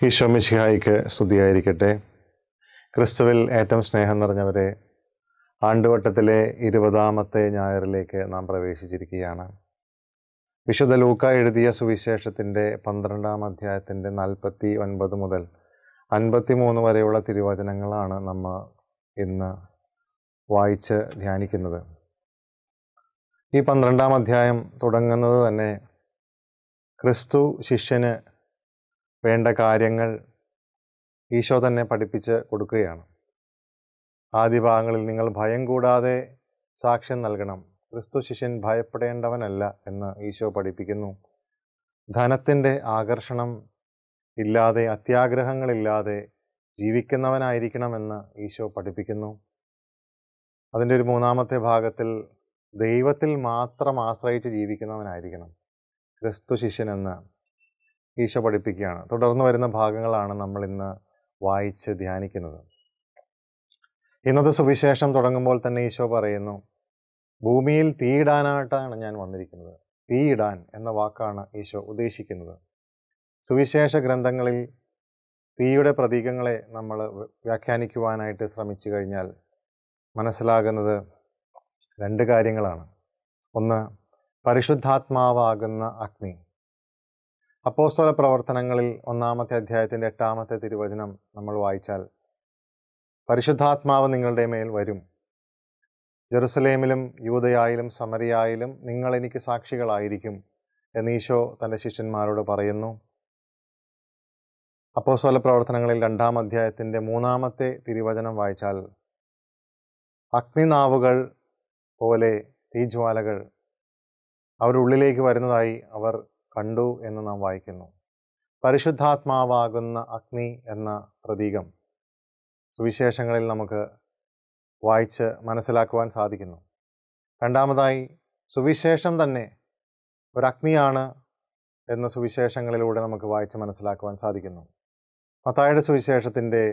ഈശോ മിശിഹായിക്ക് സ്തുതിയായിരിക്കട്ടെ. ക്രിസ്തുവിൽ ഏറ്റവും സ്നേഹം നിറഞ്ഞവരെ, ആണ്ടുവട്ടത്തിലെ 20-ാമത്തെ ഞായറിലേക്ക് നാം പ്രവേശിച്ചിരിക്കുകയാണ്. വിശുദ്ധ ലൂക്ക എഴുതിയ സുവിശേഷത്തിൻ്റെ 12-ാം അധ്യായത്തിൻ്റെ 49 മുതൽ 53 വരെയുള്ള തിരുവചനങ്ങളാണ് നമ്മൾ ഇന്ന് വായിച്ച് ധ്യാനിക്കുന്നത്. ഈ 12-ാം അധ്യായം തുടങ്ങുന്നത് തന്നെ ക്രിസ്തു ശിഷ്യന് വേണ്ട കാര്യങ്ങൾ ഈശോ തന്നെ പഠിപ്പിച്ച് കൊടുക്കുകയാണ്. ആദ്യ ഭാഗങ്ങളിൽ നിങ്ങൾ ഭയം കൂടാതെ സാക്ഷ്യം നൽകണം, ക്രിസ്തു ശിഷ്യൻ ഭയപ്പെടേണ്ടവനല്ല എന്ന് ഈശോ പഠിപ്പിക്കുന്നു. ധനത്തിൻ്റെ ആകർഷണം ഇല്ലാതെ, അത്യാഗ്രഹങ്ങളില്ലാതെ ജീവിക്കുന്നവനായിരിക്കണമെന്ന് ഈശോ പഠിപ്പിക്കുന്നു. അതിൻ്റെ ഒരു 3-ാമത്തെ ഭാഗത്തിൽ ദൈവത്തിൽ മാത്രം ആശ്രയിച്ച് ജീവിക്കുന്നവനായിരിക്കണം ക്രിസ്തു ശിഷ്യനെന്ന് ഈശോ പഠിപ്പിക്കുകയാണ്. തുടർന്ന് വരുന്ന ഭാഗങ്ങളാണ് നമ്മൾ ഇന്ന് വായിച്ച് ധ്യാനിക്കുന്നത്. ഇന്നത്തെ സുവിശേഷം തുടങ്ങുമ്പോൾ തന്നെ ഈശോ പറയുന്നു, ഭൂമിയിൽ തീയിടാനായിട്ടാണ് ഞാൻ വന്നിരിക്കുന്നത്. തീയിടാൻ എന്ന വാക്കാണ് ഈശോ ഉദ്ദേശിക്കുന്നത്. സുവിശേഷ ഗ്രന്ഥങ്ങളിൽ തീയുടെ പ്രതീകങ്ങളെ നമ്മൾ വ്യാഖ്യാനിക്കുവാനായിട്ട് ശ്രമിച്ചു കഴിഞ്ഞാൽ മനസ്സിലാകുന്നത് 2 കാര്യങ്ങളാണ്. ഒന്ന്, പരിശുദ്ധാത്മാവാകുന്ന അഗ്നി. അപ്പോസ്തല പ്രവർത്തനങ്ങളിൽ 1-ാമത്തെ അധ്യായത്തിൻ്റെ 8-ാമത്തെ തിരുവചനം നമ്മൾ വായിച്ചാൽ, പരിശുദ്ധാത്മാവ് നിങ്ങളുടെ മേൽ വരും, ജെറുസലേമിലും യൂദയായിലും സമരിയായിലും നിങ്ങൾ എനിക്ക് സാക്ഷികളായിരിക്കും എന്ന് ഈശോ തൻ്റെ ശിഷ്യന്മാരോട് പറയുന്നു. അപ്പോസ്തല പ്രവർത്തനങ്ങളിൽ 2-ാം അധ്യായത്തിൻ്റെ 3-ാമത്തെ തിരുവചനം വായിച്ചാൽ, അഗ്നിനാവുകൾ പോലെ തീജ്വാലകൾ അവരുടെ ഉള്ളിലേക്ക് വരുന്നതായി അവർ കണ്ടു എന്ന് നാം വായിക്കുന്നു. പരിശുദ്ധാത്മാവാകുന്ന അഗ്നി എന്ന പ്രതീകം സുവിശേഷങ്ങളിൽ നമുക്ക് വായിച്ച് മനസ്സിലാക്കുവാൻ സാധിക്കുന്നു. രണ്ടാമതായി, സുവിശേഷം തന്നെ ഒരു അഗ്നിയാണ് എന്ന സുവിശേഷങ്ങളിലൂടെ നമുക്ക് വായിച്ച് മനസ്സിലാക്കുവാൻ സാധിക്കുന്നു. മത്തായിയുടെ സുവിശേഷത്തിൻ്റെ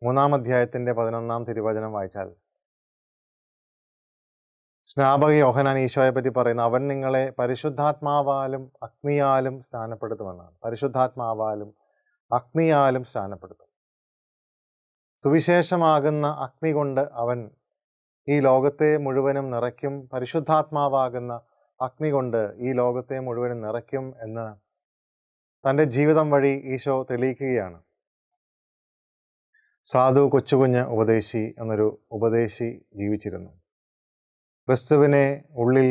3-ാം അധ്യായത്തിൻ്റെ 11-ാം തിരുവചനം വായിച്ചാൽ, സ്നാപക യോഹന്നാൻ ഈശോയെ പറ്റി പറയുന്ന, അവൻ നിങ്ങളെ പരിശുദ്ധാത്മാവാലും അഗ്നിയാലും സ്നാനപ്പെടുത്തുമെന്നാണ്. പരിശുദ്ധാത്മാവാലും അഗ്നിയാലും സ്നാനപ്പെടുത്തും. സുവിശേഷമാകുന്ന അഗ്നി കൊണ്ട് അവൻ ഈ ലോകത്തെ മുഴുവനും നിറയ്ക്കും. പരിശുദ്ധാത്മാവാകുന്ന അഗ്നി കൊണ്ട് ഈ ലോകത്തെ മുഴുവനും നിറയ്ക്കും എന്ന് തൻ്റെ ജീവിതം വഴി ഈശോ തെളിയിക്കുകയാണ്. സാധു കൊച്ചുകുഞ്ഞ് ഉപദേശി എന്നൊരു ഉപദേശി ജീവിച്ചിരുന്നു. ക്രിസ്തുവിനെ ഉള്ളിൽ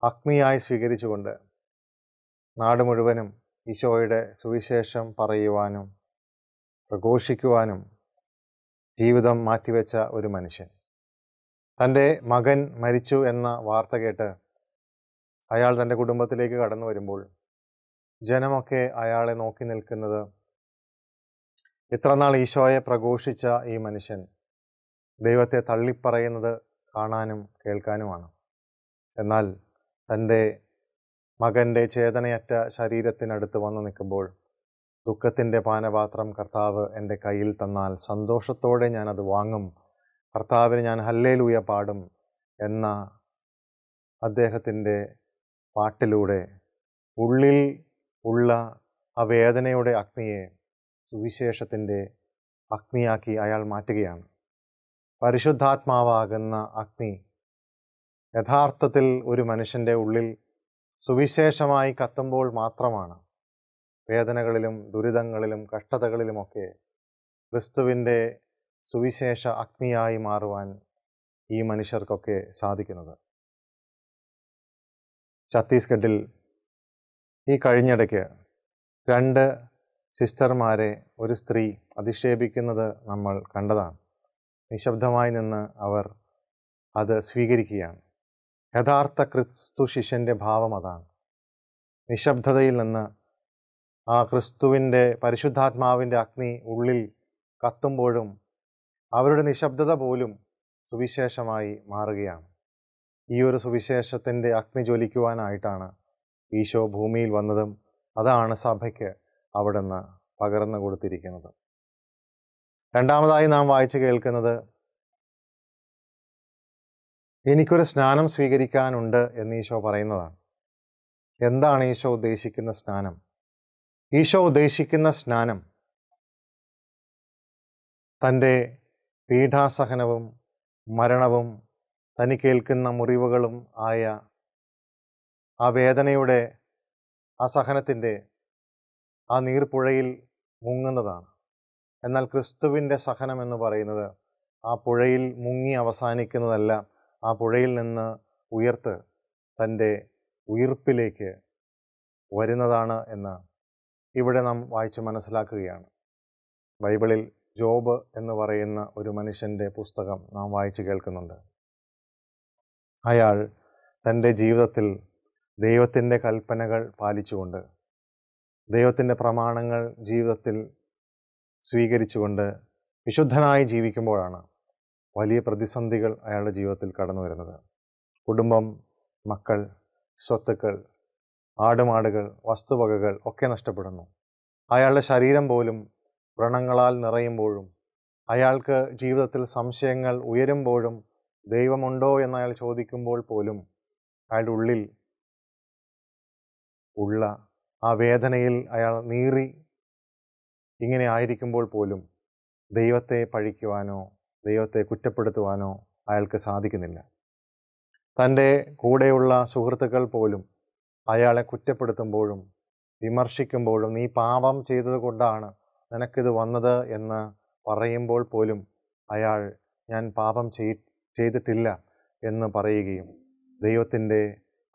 അഗ്നിയായി സ്വീകരിച്ചുകൊണ്ട് നാട് മുഴുവനും ഈശോയുടെ സുവിശേഷം പറയുവാനും പ്രഘോഷിക്കുവാനും ജീവിതം മാറ്റിവെച്ച ഒരു മനുഷ്യൻ. തൻ്റെ മകൻ മരിച്ചു എന്ന വാർത്ത കേട്ട് അയാൾ തൻ്റെ കുടുംബത്തിലേക്ക് കടന്നു വരുമ്പോൾ ജനമൊക്കെ അയാളെ നോക്കി നിൽക്കുന്നത്, ഇത്രനാൾ ഈശോയെ പ്രഘോഷിച്ച ഈ മനുഷ്യൻ ദൈവത്തെ തള്ളിപ്പറയുന്നത് കാണാനും കേൾക്കാനുമാണ്. എന്നാൽ തൻ്റെ മകൻ്റെ ചേതനയറ്റ ശരീരത്തിനടുത്ത് വന്നു നിൽക്കുമ്പോൾ, ദുഃഖത്തിൻ്റെ പാനപാത്രം കർത്താവ് എൻ്റെ കയ്യിൽ തന്നാൽ സന്തോഷത്തോടെ ഞാനത് വാങ്ങും, കർത്താവിന് ഞാൻ ഹല്ലേലൂയ പാടും എന്ന അദ്ദേഹത്തിൻ്റെ പാട്ടിലൂടെ ഉള്ളിൽ ഉള്ള ആ വേദനയുടെ അഗ്നിയെ സുവിശേഷത്തിൻ്റെ അഗ്നിയാക്കി അയാൾ മാറ്റുകയാണ്. പരിശുദ്ധാത്മാവാകുന്ന അഗ്നി യഥാർത്ഥത്തിൽ ഒരു മനുഷ്യൻ്റെ ഉള്ളിൽ സുവിശേഷമായി കത്തുമ്പോൾ മാത്രമാണ് വേദനകളിലും ദുരിതങ്ങളിലും കഷ്ടതകളിലുമൊക്കെ ക്രിസ്തുവിൻ്റെ സുവിശേഷ അഗ്നിയായി മാറുവാൻ ഈ മനുഷ്യർക്കൊക്കെ സാധിക്കുന്നത്. ഛത്തീസ്ഗഡിൽ ഈ കഴിഞ്ഞിടയ്ക്ക് 2 സിസ്റ്റർമാരെ ഒരു സ്ത്രീ അധിക്ഷേപിക്കുന്നത് നമ്മൾ കണ്ടതാണ്. നിശബ്ദമായി നിന്ന് അവർ അത് സ്വീകരിക്കുകയാണ്. യഥാർത്ഥ ക്രിസ്തു ശിഷ്യൻ്റെ ഭാവം അതാണ്. നിശബ്ദതയിൽ നിന്ന് ആ ക്രിസ്തുവിൻ്റെ പരിശുദ്ധാത്മാവിൻ്റെ അഗ്നി ഉള്ളിൽ കത്തുമ്പോഴും അവരുടെ നിശബ്ദത പോലും സുവിശേഷമായി മാറുകയാണ്. ഈ ഒരു സുവിശേഷത്തിൻ്റെ അഗ്നി ജ്വലിക്കുവാനായിട്ടാണ് ഈശോ ഭൂമിയിൽ വന്നതും അതാണ് സഭയ്ക്ക് അവിടുന്ന് പകർന്നു കൊടുത്തിരിക്കുന്നത്. രണ്ടാമതായി നാം വായിച്ചു കേൾക്കുന്നത്, എനിക്കൊരു സ്നാനം സ്വീകരിക്കാനുണ്ട് എന്ന് ഈശോ പറയുന്നതാണ്. എന്താണ് ഈശോ ഉദ്ദേശിക്കുന്ന സ്നാനം? ഈശോ ഉദ്ദേശിക്കുന്ന സ്നാനം തൻ്റെ പീഡാസഹനവും മരണവും തനിക്കേൽക്കുന്ന മുറിവുകളും ആയ ആ വേദനയുടെ, ആ സഹനത്തിൻ്റെ ആ നീർപ്പുഴയിൽ മുങ്ങുന്നതാണ്. എന്നാൽ ക്രിസ്തുവിൻ്റെ സഹനം എന്ന് പറയുന്നത് ആ പുഴയിൽ മുങ്ങി അവസാനിക്കുന്നതല്ല, ആ പുഴയിൽ നിന്ന് ഉയർത്ത് തൻ്റെ ഉയിർപ്പിലേക്ക് വരുന്നതാണ് എന്ന് ഇവിടെ നാം വായിച്ച് മനസ്സിലാക്കുകയാണ്. ബൈബിളിൽ ജോബ് എന്ന് പറയുന്ന ഒരു മനുഷ്യൻ്റെ പുസ്തകം നാം വായിച്ച് കേൾക്കുന്നുണ്ട്. അയാൾ തൻ്റെ ജീവിതത്തിൽ ദൈവത്തിൻ്റെ കൽപ്പനകൾ പാലിച്ചുകൊണ്ട്, ദൈവത്തിൻ്റെ പ്രമാണങ്ങൾ ജീവിതത്തിൽ സ്വീകരിച്ചുകൊണ്ട് വിശുദ്ധനായി ജീവിക്കുമ്പോഴാണ് വലിയ പ്രതിസന്ധികൾ അയാളുടെ ജീവിതത്തിൽ കടന്നു വരുന്നത്. കുടുംബം, മക്കൾ, സ്വത്തുക്കൾ, ആടുമാടുകൾ, വസ്തുവകകൾ ഒക്കെ നഷ്ടപ്പെടുന്നു. അയാളുടെ ശരീരം പോലും വ്രണങ്ങളാൽ നിറയുമ്പോഴും, അയാൾക്ക് ജീവിതത്തിൽ സംശയങ്ങൾ ഉയരുമ്പോഴും, ദൈവമുണ്ടോ എന്ന് അയാൾ ചോദിക്കുമ്പോൾ പോലും, അയാളുടെ ഉള്ളിൽ ഉള്ള ആ വേദനയിൽ അയാൾ നീറി ഇങ്ങനെ ആയിരിക്കുമ്പോൾ പോലും ദൈവത്തെ പഴിക്കുവാനോ ദൈവത്തെ കുറ്റപ്പെടുത്തുവാനോ അയാൾക്ക് സാധിക്കുന്നില്ല. തൻ്റെ കൂടെയുള്ള സുഹൃത്തുക്കൾ പോലും അയാളെ കുറ്റപ്പെടുത്തുമ്പോഴും വിമർശിക്കുമ്പോഴും, നീ പാപം ചെയ്തത് കൊണ്ടാണ് നിനക്കിത് വന്നത് എന്ന് പറയുമ്പോൾ പോലും അയാൾ ഞാൻ പാപം ചെയ്തിട്ടില്ല എന്ന് പറയുകയും ദൈവത്തിൻ്റെ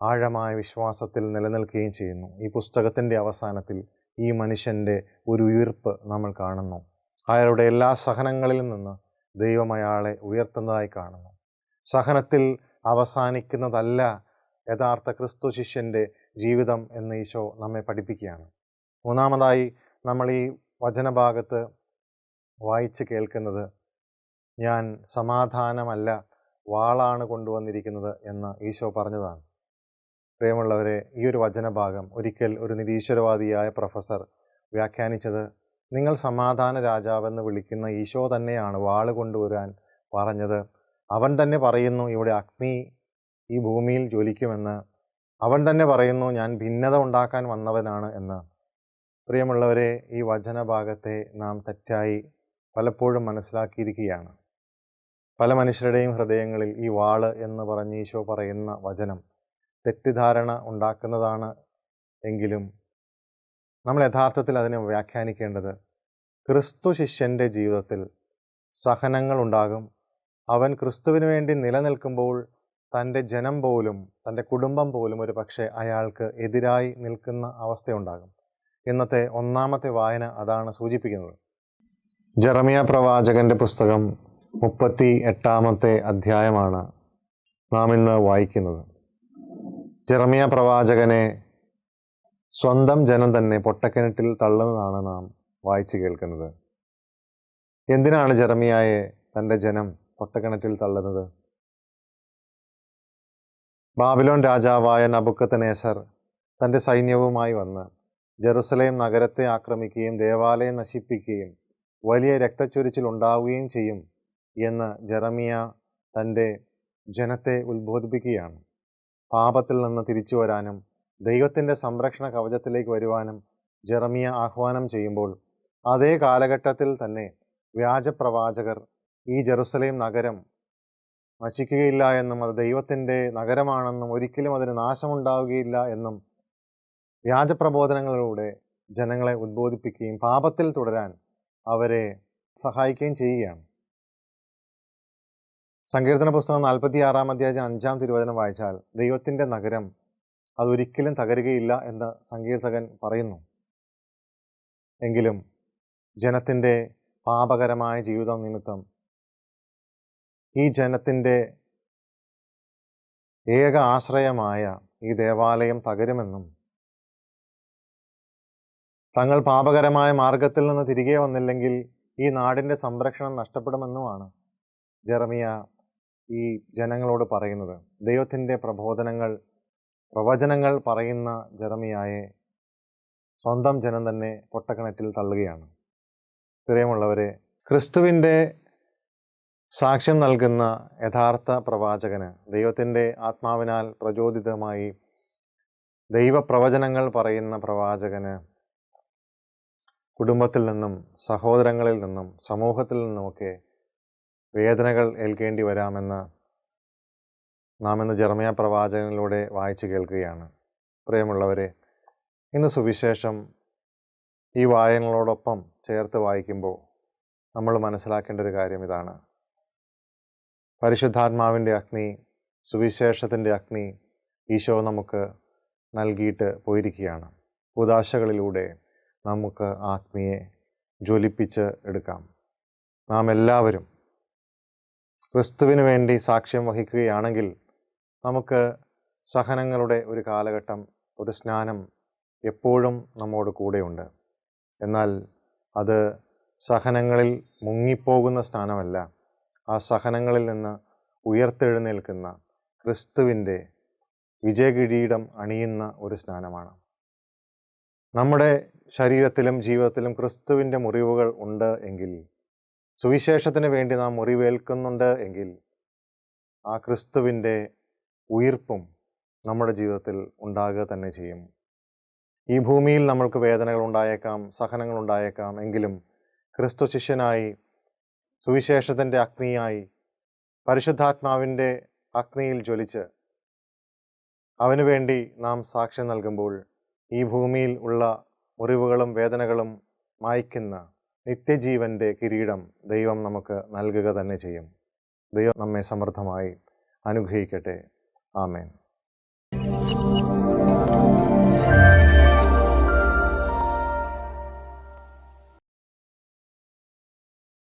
ആഴമായ വിശ്വാസത്തിൽ നിലനിൽക്കുകയും ചെയ്യുന്നു. ഈ പുസ്തകത്തിൻ്റെ അവസാനത്തിൽ ഈ മനുഷ്യൻ്റെ ഒരു ഉയിർപ്പ് നമ്മൾ കാണുന്നു. അയാളുടെ എല്ലാ സഹനങ്ങളിൽ നിന്ന് ദൈവം അയാളെ ഉയർത്തുന്നതായി കാണുന്നു. സഹനത്തിൽ അവസാനിക്കുന്നതല്ല യഥാർത്ഥ ക്രിസ്തു ശിഷ്യൻ്റെ ജീവിതം എന്ന് ഈശോ നമ്മെ പഠിപ്പിക്കുകയാണ്. മൂന്നാമതായി നമ്മൾ ഈ വചനഭാഗത്ത് വായിച്ച് കേൾക്കുന്നത്, ഞാൻ സമാധാനമല്ല വാളാണ് കൊണ്ടുവന്നിരിക്കുന്നത് എന്ന് ഈശോ പറഞ്ഞതാണ്. പ്രിയമുള്ളവരെ, ഈ ഒരു വചനഭാഗം ഒരിക്കൽ ഒരു നിരീശ്വരവാദിയായ പ്രൊഫസർ വ്യാഖ്യാനിച്ചത്, നിങ്ങൾ സമാധാന രാജാവെന്ന് വിളിക്കുന്ന ഈശോ തന്നെയാണ് വാള് കൊണ്ടുവരാൻ പറഞ്ഞത്. അവൻ തന്നെ പറയുന്നു ഇവിടെ അഗ്നി ഈ ഭൂമിയിൽ ജ്വലിക്കുമെന്ന്. അവൻ തന്നെ പറയുന്നു ഞാൻ ഭിന്നത ഉണ്ടാക്കാൻ വന്നവനാണ് എന്ന്. പ്രിയമുള്ളവരെ, ഈ വചനഭാഗത്തെ നാം തെറ്റായി പലപ്പോഴും മനസ്സിലാക്കിയിരിക്കുകയാണ്. പല മനുഷ്യരുടെയും ഹൃദയങ്ങളിൽ ഈ വാള് എന്ന് പറഞ്ഞ് ഈശോ പറയുന്ന വചനം തെറ്റിദ്ധാരണ ഉണ്ടാക്കുന്നതാണ്. എങ്കിലും നമ്മൾ യഥാർത്ഥത്തിൽ അതിനെ വ്യാഖ്യാനിക്കേണ്ടത്, ക്രിസ്തു ശിഷ്യൻ്റെ ജീവിതത്തിൽ സഹനങ്ങൾ ഉണ്ടാകും. അവൻ ക്രിസ്തുവിന് വേണ്ടി നിലനിൽക്കുമ്പോൾ തൻ്റെ ജനം പോലും തൻ്റെ കുടുംബം പോലും ഒരു പക്ഷേ അയാൾക്ക് എതിരായി നിൽക്കുന്ന അവസ്ഥയുണ്ടാകും. ഇന്നത്തെ ഒന്നാമത്തെ വായന അതാണ് സൂചിപ്പിക്കുന്നത്. ജെറമിയ പ്രവാചകൻ്റെ പുസ്തകം 38-ാമത്തെ അധ്യായമാണ് നാം ഇന്ന് വായിക്കുന്നത്. ജെറമിയ പ്രവാചകനെ സ്വന്തം ജനം തന്നെ പൊട്ടക്കിണറ്റിൽ തള്ളുന്നതാണ് നാം വായിച്ചു കേൾക്കുന്നത്. എന്തിനാണ് ജെറമിയായെ തൻ്റെ ജനം പൊട്ടക്കിണറ്റിൽ തള്ളുന്നത്? ബാബിലോൺ രാജാവായ നബുക്കദ്നേസർ തൻ്റെ സൈന്യവുമായി വന്ന് ജെറുസലേം നഗരത്തെ ആക്രമിക്കുകയും ദേവാലയം നശിപ്പിക്കുകയും വലിയ രക്തച്ചൊരിച്ചിൽ ഉണ്ടാവുകയും ചെയ്യും എന്ന് ജെറമിയ തൻ്റെ ജനത്തെ ഉത്ബോധിപ്പിക്കുകയാണ്. പാപത്തിൽ നിന്ന് തിരിച്ചു വരാനും ദൈവത്തിൻ്റെ സംരക്ഷണ കവചത്തിലേക്ക് വരുവാനും ജെറമിയ ആഹ്വാനം ചെയ്യുമ്പോൾ, അതേ കാലഘട്ടത്തിൽ തന്നെ വ്യാജപ്രവാചകർ ഈ ജെറുസലേം നഗരം നശിക്കുകയില്ല എന്നും അത് ദൈവത്തിൻ്റെ നഗരമാണെന്നും ഒരിക്കലും അതിന് നാശമുണ്ടാവുകയില്ല എന്നും വ്യാജപ്രബോധനങ്ങളിലൂടെ ജനങ്ങളെ ഉദ്ബോധിപ്പിക്കുകയും പാപത്തിൽ തുടരാൻ അവരെ സഹായിക്കുകയും ചെയ്യുകയാണ്. സങ്കീർത്തന പുസ്തകം 46-ാം അധ്യായം 5-ാം തിരുവചനം വായിച്ചാൽ ദൈവത്തിൻ്റെ നഗരം അതൊരിക്കലും തകരുകയില്ല എന്ന് സങ്കീർത്തകൻ പറയുന്നു. എങ്കിലും ജനത്തിൻ്റെ പാപകരമായ ജീവിതം നിമിത്തം ഈ ജനത്തിൻ്റെ ഏക ആശ്രയമായ ഈ ദേവാലയം തകരുമെന്നും തങ്ങൾ പാപകരമായ മാർഗത്തിൽ നിന്ന് തിരികെ വന്നില്ലെങ്കിൽ ഈ നാടിൻ്റെ സംരക്ഷണം നഷ്ടപ്പെടുമെന്നുമാണ് ജെറമിയ ഈ ജനങ്ങളോട് പറയുന്നത്. ദൈവത്തിൻ്റെ പ്രവചനങ്ങൾ പറയുന്ന ജെറമിയായെ സ്വന്തം ജനം തന്നെ പൊട്ടക്കിണറ്റിൽ തള്ളുകയാണ്. പ്രിയമുള്ളവരെ, ക്രിസ്തുവിൻ്റെ സാക്ഷ്യം നൽകുന്ന യഥാർത്ഥ പ്രവാചകന്, ദൈവത്തിൻ്റെ ആത്മാവിനാൽ പ്രചോദിതമായി ദൈവപ്രവചനങ്ങൾ പറയുന്ന പ്രവാചകന് കുടുംബത്തിൽ നിന്നും, സഹോദരങ്ങളിൽ നിന്നും, സമൂഹത്തിൽ നിന്നുമൊക്കെ വേദനകൾ ഏൽക്കേണ്ടി വരാമെന്ന് നാം ഇന്ന് ജെറമ്യാ പ്രവാചകനിലൂടെ വായിച്ചു കേൾക്കുകയാണ്. പ്രിയമുള്ളവരെ, ഇന്ന് സുവിശേഷം ഈ വായനകളോടൊപ്പം ചേർത്ത് വായിക്കുമ്പോൾ നമ്മൾ മനസ്സിലാക്കേണ്ട ഒരു കാര്യം ഇതാണ്. പരിശുദ്ധാത്മാവിൻ്റെ അഗ്നി, സുവിശേഷത്തിൻ്റെ അഗ്നി ഈശോ നമുക്ക് നൽകിയിട്ട് പോയിരിക്കുകയാണ്. കൂദാശകളിലൂടെ നമുക്ക് ആ അഗ്നിയെ ജ്വലിപ്പിച്ച് എടുക്കാം. നാം എല്ലാവരും ക്രിസ്തുവിന് വേണ്ടി സാക്ഷ്യം വഹിക്കുകയാണെങ്കിൽ നമുക്ക് സഹനങ്ങളുടെ ഒരു കാലഘട്ടം, ഒരു സ്നാനം എപ്പോഴും നമ്മോട് കൂടെയുണ്ട്. എന്നാൽ അത് സഹനങ്ങളിൽ മുങ്ങിപ്പോകുന്ന സ്നാനമല്ല, ആ സഹനങ്ങളിൽ നിന്ന് ഉയർത്തെഴുന്നേൽക്കുന്ന ക്രിസ്തുവിൻ്റെ വിജയകിരീടം അണിയുന്ന ഒരു സ്നാനമാണ്. നമ്മുടെ ശരീരത്തിലും ജീവിതത്തിലും ക്രിസ്തുവിൻ്റെ മുറിവുകൾ ഉണ്ട് എങ്കിൽ, സുവിശേഷത്തിന് വേണ്ടി നാം മുറിവേൽക്കുന്നുണ്ട് എങ്കിൽ, ആ ക്രിസ്തുവിൻ്റെ ഉയിർപ്പും നമ്മുടെ ജീവിതത്തിൽ ഉണ്ടാകുക തന്നെ ചെയ്യും. ഈ ഭൂമിയിൽ നമ്മൾക്ക് വേദനകൾ ഉണ്ടായേക്കാം, സഹനങ്ങൾ ഉണ്ടായേക്കാം. എങ്കിലും ക്രിസ്തു ശിഷ്യനായി, സുവിശേഷത്തിൻ്റെ അഗ്നിയായി, പരിശുദ്ധാത്മാവിൻ്റെ അഗ്നിയിൽ ജ്വലിച്ച് അവന് വേണ്ടി നാം സാക്ഷ്യം നൽകുമ്പോൾ ഈ ഭൂമിയിൽ ഉള്ള മുറിവുകളും വേദനകളും മായ്ക്കുന്ന നിത്യജീവൻ്റെ കിരീടം ദൈവം നമുക്ക് നൽകുക തന്നെ ചെയ്യും. ദൈവം നമ്മെ സമൃദ്ധമായി അനുഗ്രഹിക്കട്ടെ. ആമേൻ.